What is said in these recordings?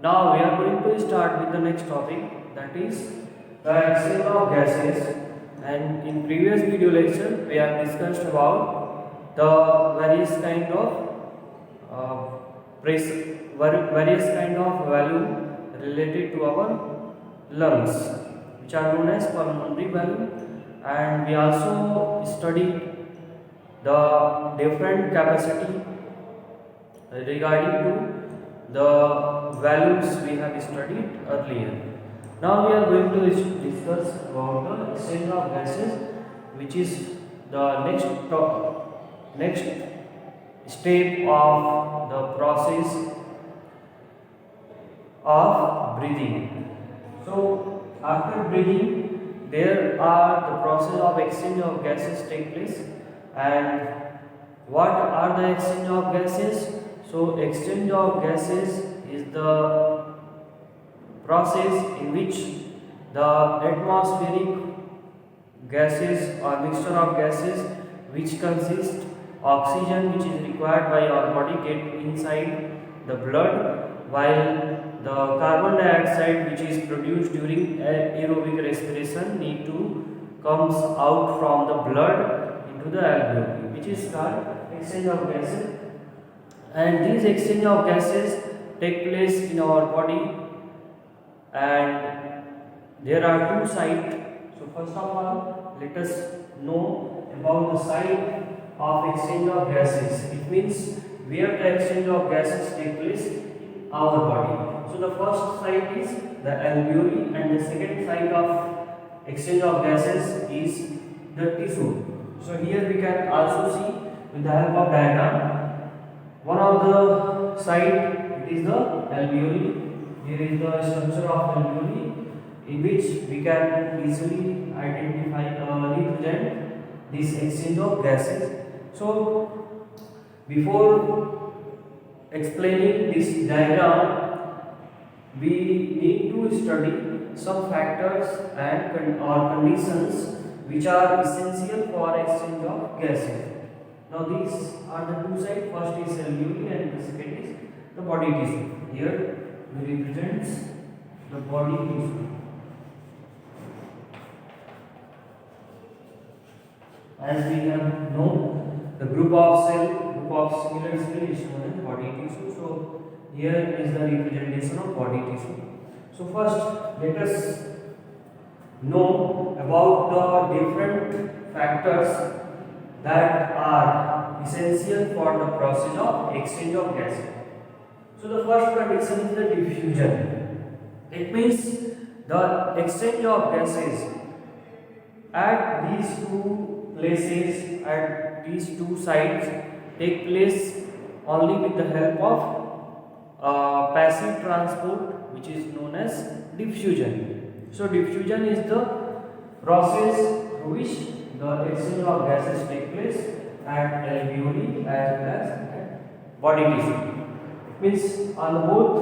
Now we are going to start with the next topic, that is the exchange of gases. And in previous video lecture we have discussed about the various kind of uh, various kind of value related to our lungs, which are known as pulmonary value. And we also studied the different capacity regarding to the values we have studied earlier. Now we are going to discuss about the exchange of gases, which is the next step of the process of breathing. So after breathing, there are the process of exchange of gases take place. And what are the exchange of gases? So exchange of gases is the process in which the atmospheric gases or mixture of gases which consist oxygen, which is required by our body, get inside the blood, while the carbon dioxide which is produced during aerobic respiration need to comes out from the blood into the alveoli, which is called exchange of gases. And these exchange of gases take place in our body, and there are two sites. So first of all, let us know about the site of exchange of gases. It means where the exchange of gases take place in our body. So the first site is the alveoli, and the second site of exchange of gases is the tissue. So here we can also see with the help of diagram. One of the side, it is the alveoli. Here is the structure of alveoli, in which we can easily identify represent this exchange of gases. So before explaining this diagram, we need to study some factors and or conditions which are essential for exchange of gases. Now these are the two sides. First is alveoli and the second is the body tissue. Here we represents the body tissue. As we have known, the group of similar cell is known as body tissue. So here is the representation of body tissue. So first let us know about the different factors that are essential for the process of exchange of gases. So the first condition is the diffusion. It means the exchange of gases at these two places, at these two sites, take place only with the help of passive transport, which is known as diffusion. So diffusion is the process through which the exchange of gases take place at alveoli as well as at body tissue. It means on both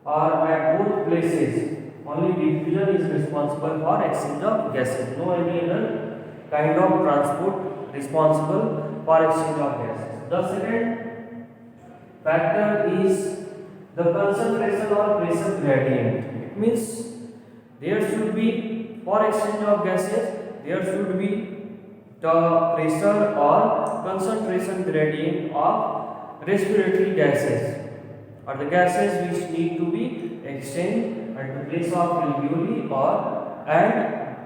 or at both places only diffusion is responsible for exchange of gases. No any other kind of transport responsible for exchange of gases. The second factor is the concentration or pressure gradient. It means there should be, for exchange of gases, there should be the pressure or concentration gradient of respiratory gases, or the gases which need to be exchanged at the place of alveoli or and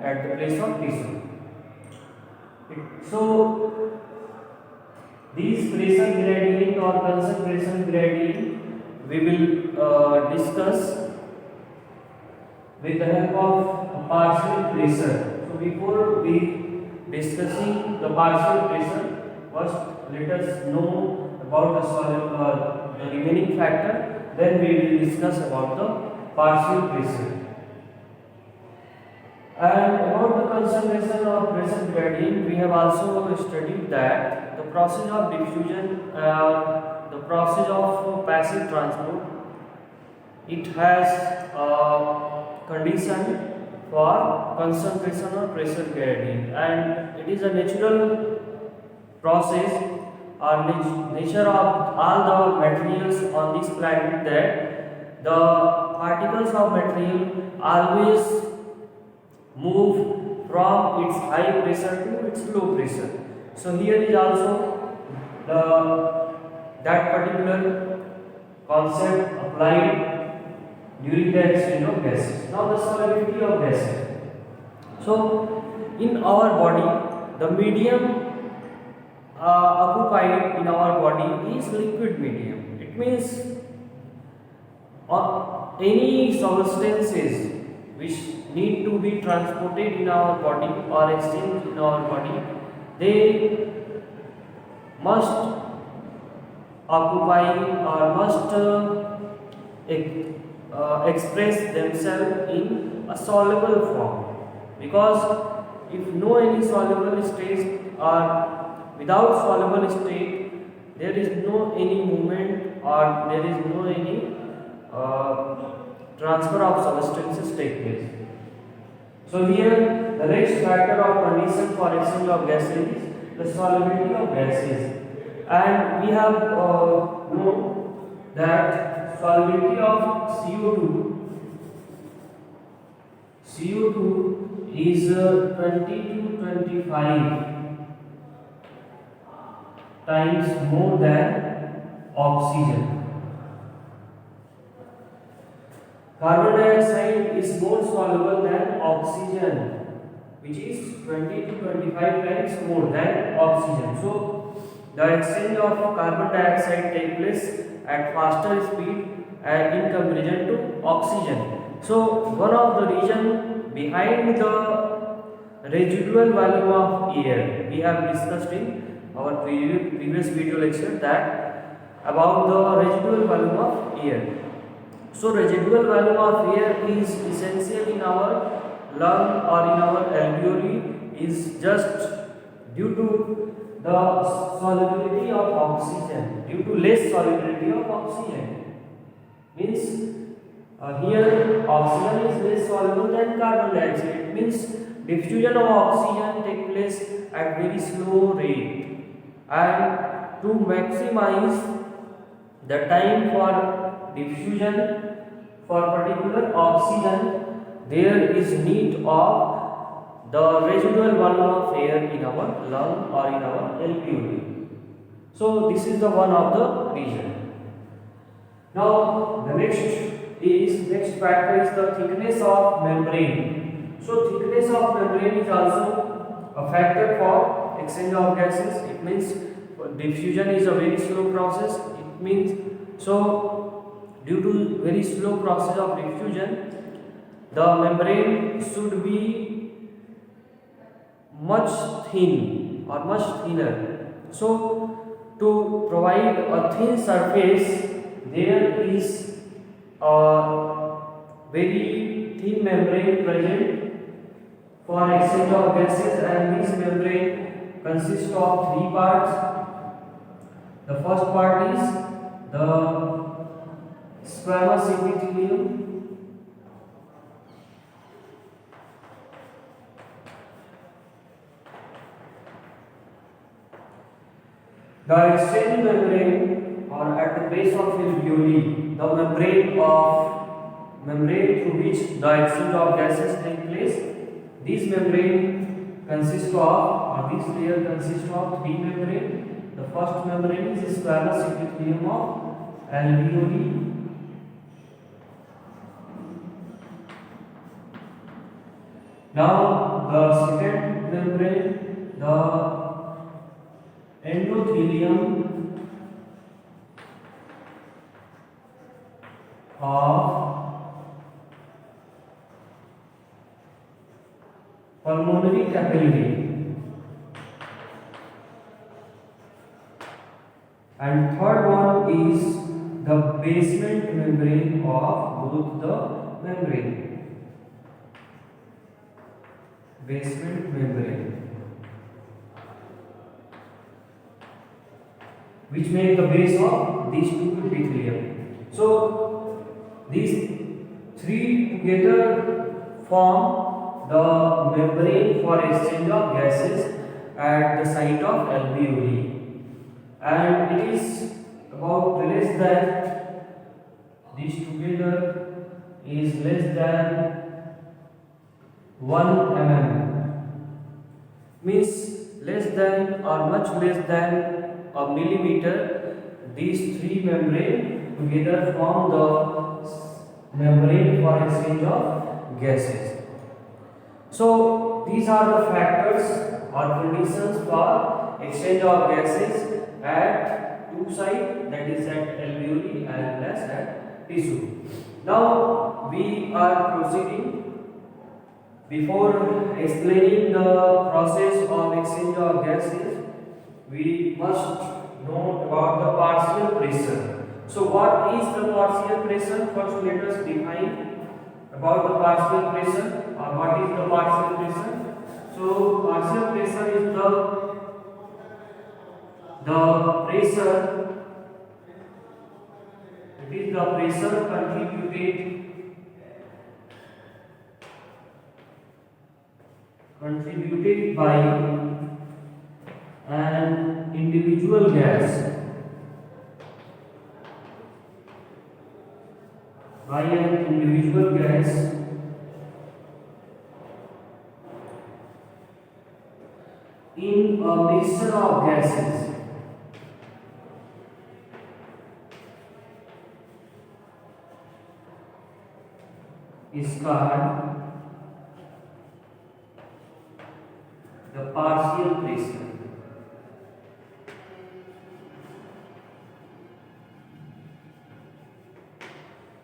at the place of tissue. So these pressure gradient or concentration gradient we will discuss with the help of partial pressure. So before we discussing the partial pressure, first let us know about the remaining factor, then we will discuss about the partial pressure. And about the concentration or pressure gradient, we have also studied that the process of diffusion, the process of passive transport, it has a condition for concentration or pressure gradient, and it is a natural process or nature of all the materials on this planet that the particles of material always move from its high pressure to its low pressure. So here is also the that particular concept applied during the exchange of gases. Now the solubility of gases. So in our body, the medium occupied in our body is liquid medium. It means any substances which need to be transported in our body or exchanged in our body, they must occupy or must express themselves in a soluble form, because if no any soluble state or without soluble state, there is no any movement or there is no any transfer of substances take place. So here the next factor or condition for exchange of gases is the solubility of gases, and we have known that solubility of CO2 is 20 to 25 times more than oxygen. Carbon dioxide is more soluble than oxygen, which is 20 to 25 times more than oxygen. So the exchange of carbon dioxide takes place at faster speed in comparison to oxygen. So one of the reasons behind the residual volume of air, we have discussed in our previous video lecture that about the residual volume of air. So residual volume of air is essential in our lung or in our alveoli is just due to the solubility of oxygen, due to less solubility of oxygen. Means here oxygen is less soluble than carbon dioxide. It means diffusion of oxygen takes place at very slow rate, and to maximize the time for diffusion for particular oxygen, there is need of the residual volume of air in our lung or in our alveoli. So this is the one of the reason. Now the next factor is the thickness of membrane. So thickness of membrane is also a factor for exchange of gases. It means diffusion is a very slow process. It means so due to very slow process of diffusion, the membrane should be much thin or much thinner. So to provide a thin surface, there is a very thin membrane present for exchange of gases, and this membrane consists of three parts. The first part is the squamous epithelium. The exchange membrane, or at the base of alveoli, the membrane through which the exchange of gases take place. This membrane consists of, or this layer consists of three membranes. The first membrane is the squamous epithelium of alveoli. Now the second membrane, the endothelium of pulmonary capillary, and third one is the basement membrane of both the membrane. Basement membrane, which make the base of these two epithelium. So these three together form the membrane for exchange of gases at the site of alveoli, and it is about less than these together is less than 1 mm, means less than or much less than a millimeter. These three membrane together form the membrane for exchange of gases. So these are the factors or conditions for exchange of gases at two sites, that is at alveoli as well as at tissue. Now we are proceeding. Before explaining the process of exchange of gases, we must know about the partial pressure. So what is the partial pressure? First let us define about the partial pressure, or what is the partial pressure. So partial pressure is the pressure, it is the pressure contributed by an individual gas in a mixture of gases is called the partial pressure.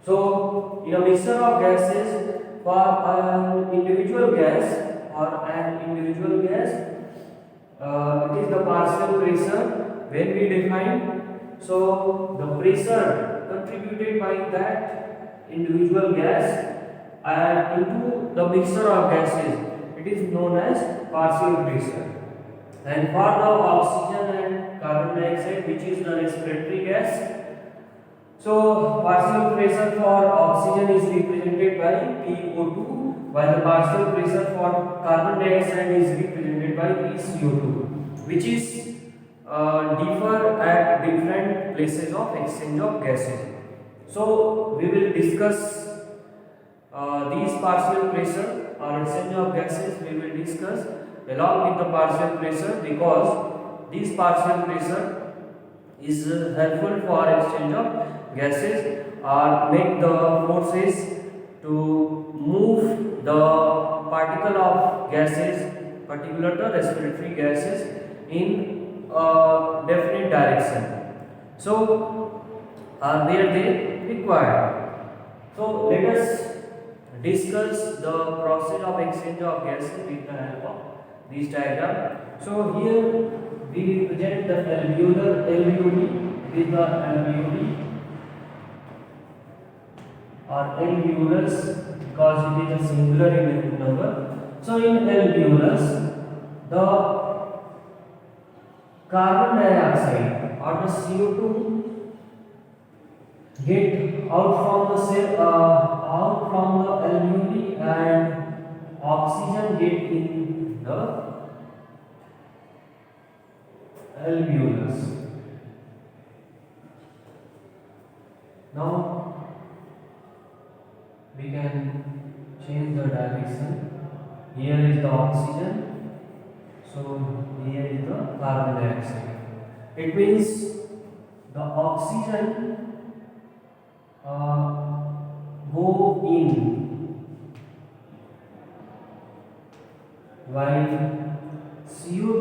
So in a mixture of gases, for an individual gas it is the partial pressure when we define. So the pressure contributed by that individual gas and into the mixture of gases, it is known as partial pressure. And for the oxygen and carbon dioxide, which is the respiratory gas, so partial pressure for oxygen is represented by PO2, while the partial pressure for carbon dioxide is represented by PCO2, which is differ at different places of exchange of gases. So we will discuss these partial pressure or exchange of gases. We will discuss along with the partial pressure, because this partial pressure is helpful for exchange of gases or make the forces to move the particle of gases, particular the respiratory gases, in a definite direction. So are they required? So let us discuss the process of exchange of gases with the help of this diagram. So here we represent the alveoli with the alveoli or alveolus, because it is a singular in number. So in alveolus, the carbon dioxide or the CO2 get out from the cell, out from the alveoli, and oxygen get in the alveolus. Now we can change the direction. Here is the oxygen, so here is the carbon dioxide. It means the oxygen go in, while CO2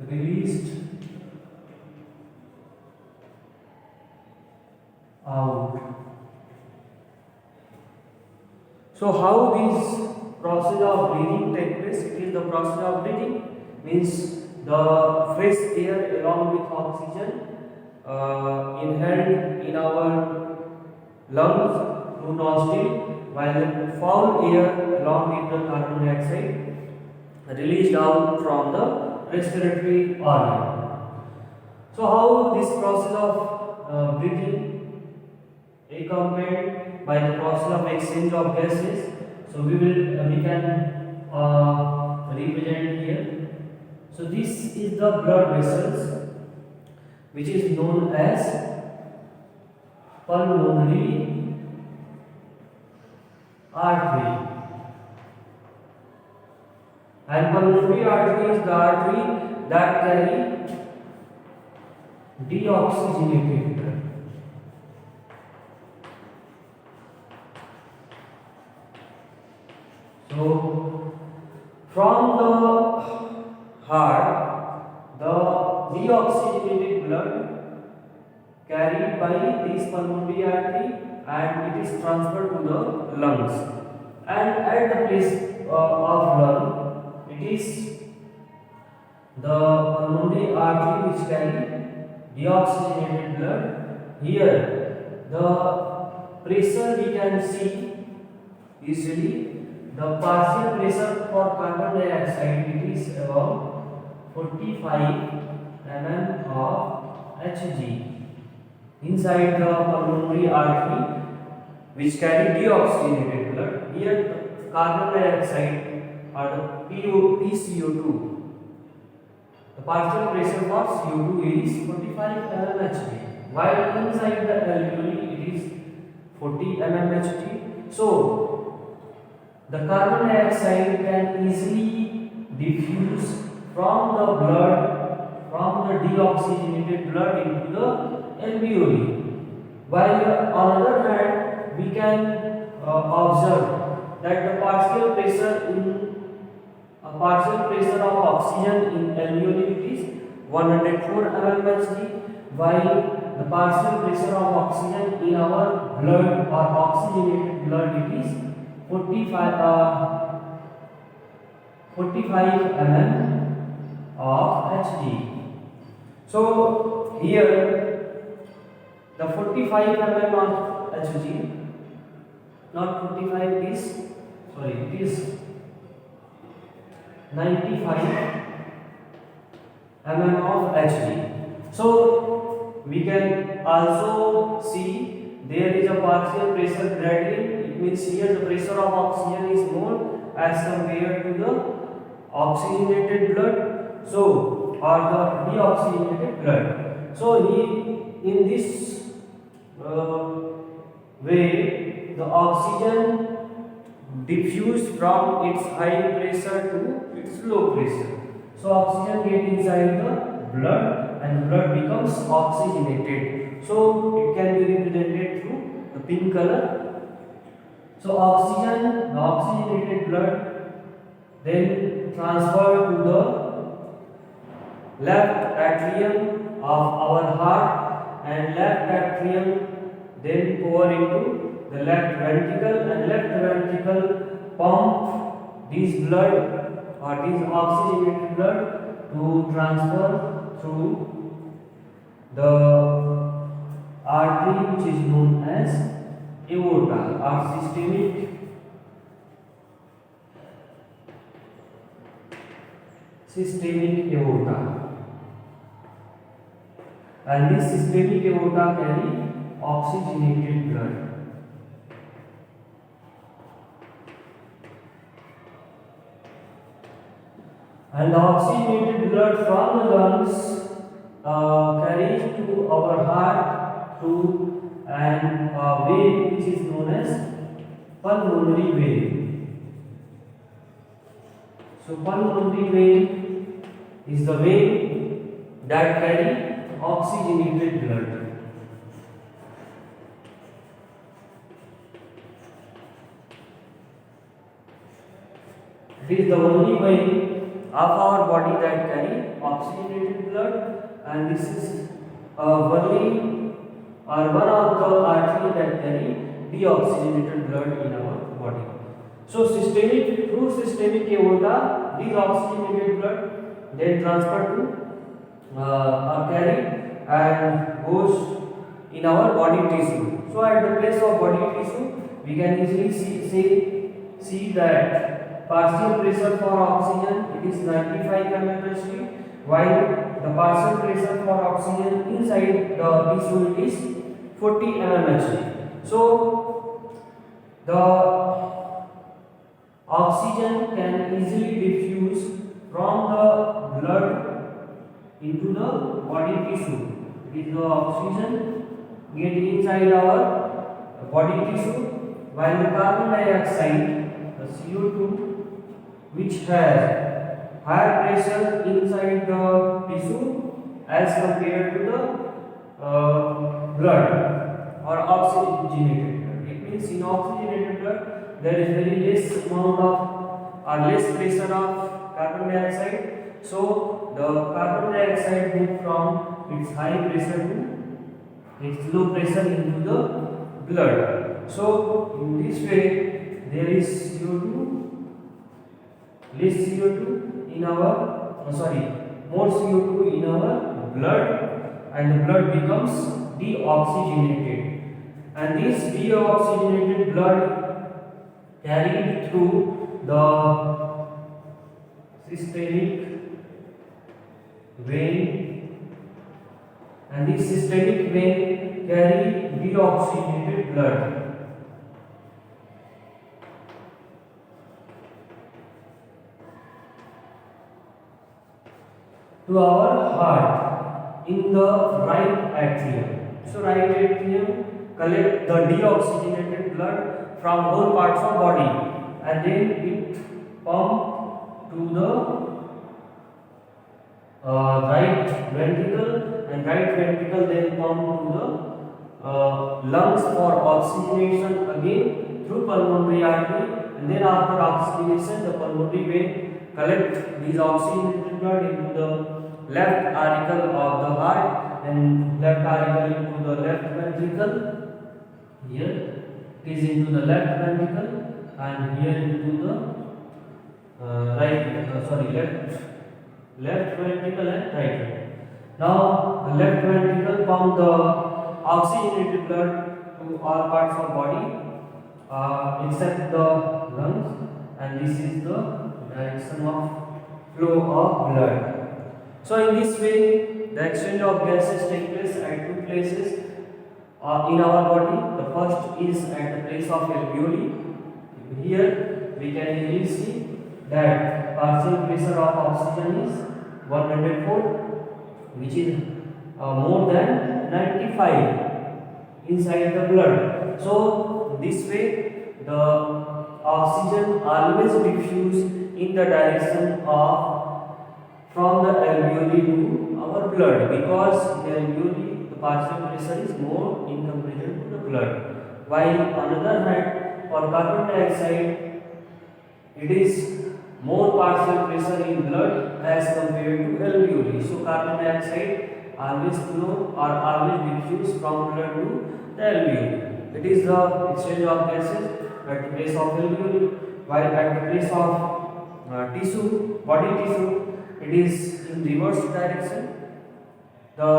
released out. So how this process of breathing takes place? It is the process of breathing, means the fresh air along with oxygen inhaled in our lungs through nostril, while the foul air along with the carbon dioxide released out from the respiratory organ. So how this process of breathing accompanied by the process of exchange of gases? So we can represent here. So this is the blood vessels, which is known as pulmonary artery. And pulmonary artery is the artery that carry deoxygenated blood. So from the heart, the deoxygenated blood carried by this pulmonary artery and it is transferred to the lungs. And at the place of lung, it is the pulmonary artery which carry deoxygenated blood. Here the pressure we can see easily. The partial pressure for carbon dioxide, it is about 45 mm of Hg inside the pulmonary artery which carry deoxygenated blood. Here carbon dioxide or the PCO2, the partial pressure for CO2 is 45 mm Hg, while inside the alveoli it is 40 mm Hg. So the carbon dioxide can easily diffuse from the blood, from the deoxygenated blood into the alveoli. While on the other hand, we can observe that the partial pressure of oxygen in alveoli is 104 mm Hg, while the partial pressure of oxygen in our blood or oxygenated blood it is 45 mm of Hg. So here the 45 mm of Hg, not 45, it is 95 mm of Hg. So we can also see there is a partial pressure gradient. It means here the pressure of oxygen is more as compared to the oxygenated blood, so or the deoxygenated blood. So in this way the oxygen diffused from its high pressure to its low pressure. So oxygen get inside the blood and blood becomes oxygenated. So it can be represented through the pink color. So oxygen, the oxygenated blood then transferred to the left atrium of our heart, and left atrium then pour into the left ventricle, and left ventricle pump this blood or this oxygenated blood to transfer through the artery which is known as aorta or systemic aorta. And this systemic aorta carry oxygenated blood. And the oxygenated blood from the lungs carries to our heart through an vein which is known as pulmonary vein. So pulmonary vein is the vein that carry oxygenated blood. It is the only vein of our body that carry oxygenated blood, and this is only or one of the artery that carry deoxygenated blood in our body. So through systemic aorta, this oxygenated blood then transferred to or carried and goes in our body tissue. So at the place of body tissue, we can easily see that partial pressure for oxygen it is 95 mmHg, while the partial pressure for oxygen inside the tissue it is 40 mmHg. So the oxygen can easily diffuse from the blood into the body tissue. It is the oxygen get inside our body tissue, while the carbon dioxide, the CO2, which has higher pressure inside the tissue as compared to the blood or oxygenated blood. It means in oxygenated blood there is very less amount of or less pressure of carbon dioxide. So the carbon dioxide moves from its high pressure to its low pressure into the blood. So in this way there is CO2, less CO2 in our more CO2 in our blood, and the blood becomes deoxygenated, and this deoxygenated blood carried through the systemic vein, and this systemic vein carry deoxygenated blood to our heart in the right atrium. So right atrium collect the deoxygenated blood from all parts of body, and then it pump to the right ventricle, and right ventricle then pump to the lungs for oxygenation again through pulmonary artery, and then after oxygenation the pulmonary vein collect these oxygenated blood into the left auricle of the heart, and left auricle into the left ventricle. Here it is into the left ventricle, and here into the left ventricle and right ventricle. Now the left ventricle pump the oxygenated blood to all parts of body except the lungs, and this is the direction of flow of blood. So in this way the exchange of gases take place at two places in our body. The first is at the place of alveoli. Here we can easily see that partial pressure of oxygen is 104, which is more than 95 inside the blood. So this way the oxygen always diffuse in the direction of from the alveoli to our blood, because in the alveoli the partial pressure is more in comparison to the blood, while on the other hand for carbon dioxide it is more partial pressure in blood as compared to alveoli. So carbon dioxide always flow or always diffuse from blood to the alveoli. It is the exchange of gases at the place of alveoli, while at the place of tissue, body tissue, it is in reverse direction. The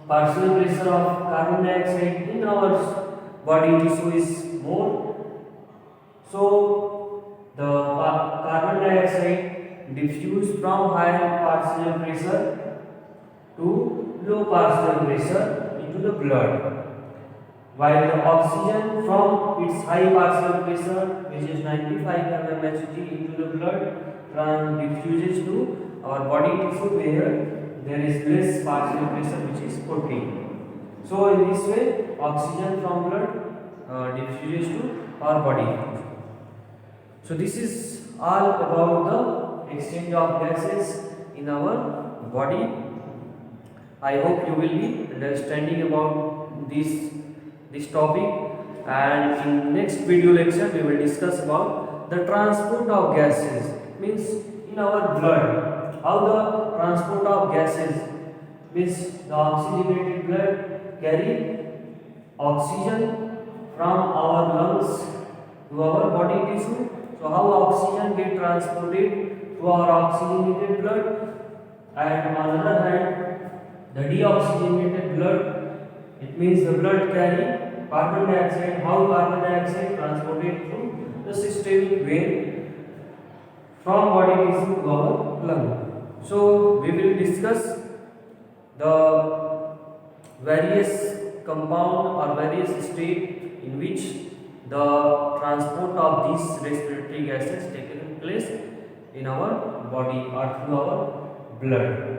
partial pressure of carbon dioxide in our body tissue is more, so the carbon dioxide diffused from high partial pressure to low partial pressure into the blood, while the oxygen from its high partial pressure, which is 95 mmHg, into the blood diffuses to our body tissue where there is less partial pressure, which is 14. So in this way oxygen from blood diffuses to our body. So this is all about the exchange of gases in our body. I hope you will be understanding about this topic, and in next video lecture we will discuss about the transport of gases, means in our blood, how the transport of gases, means the oxygenated blood carry oxygen from our lungs to our body tissue. So how oxygen get transported to our oxygenated blood, and on the other hand the deoxygenated blood, it means the blood carry carbon dioxide, how carbon dioxide transported through the systemic vein from body tissue to our lung. So we will discuss the various compound or various state in which the transport of these respiratory gases taken place in our body or through our blood.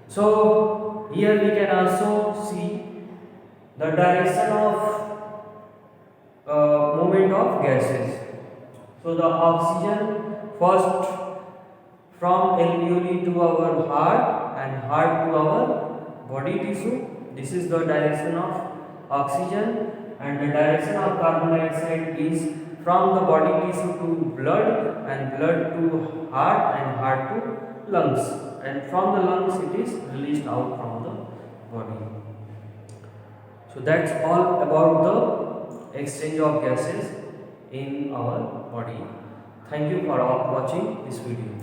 So here we can also see the direction of movement of gases. So the oxygen first from alveoli to our heart and heart to our body tissue. This is the direction of oxygen, and the direction of carbon dioxide is from the body tissue to blood, and blood to heart, and heart to lungs, and from the lungs it is released out from the body. So that's all about the exchange of gases in our body. Thank you for watching this video.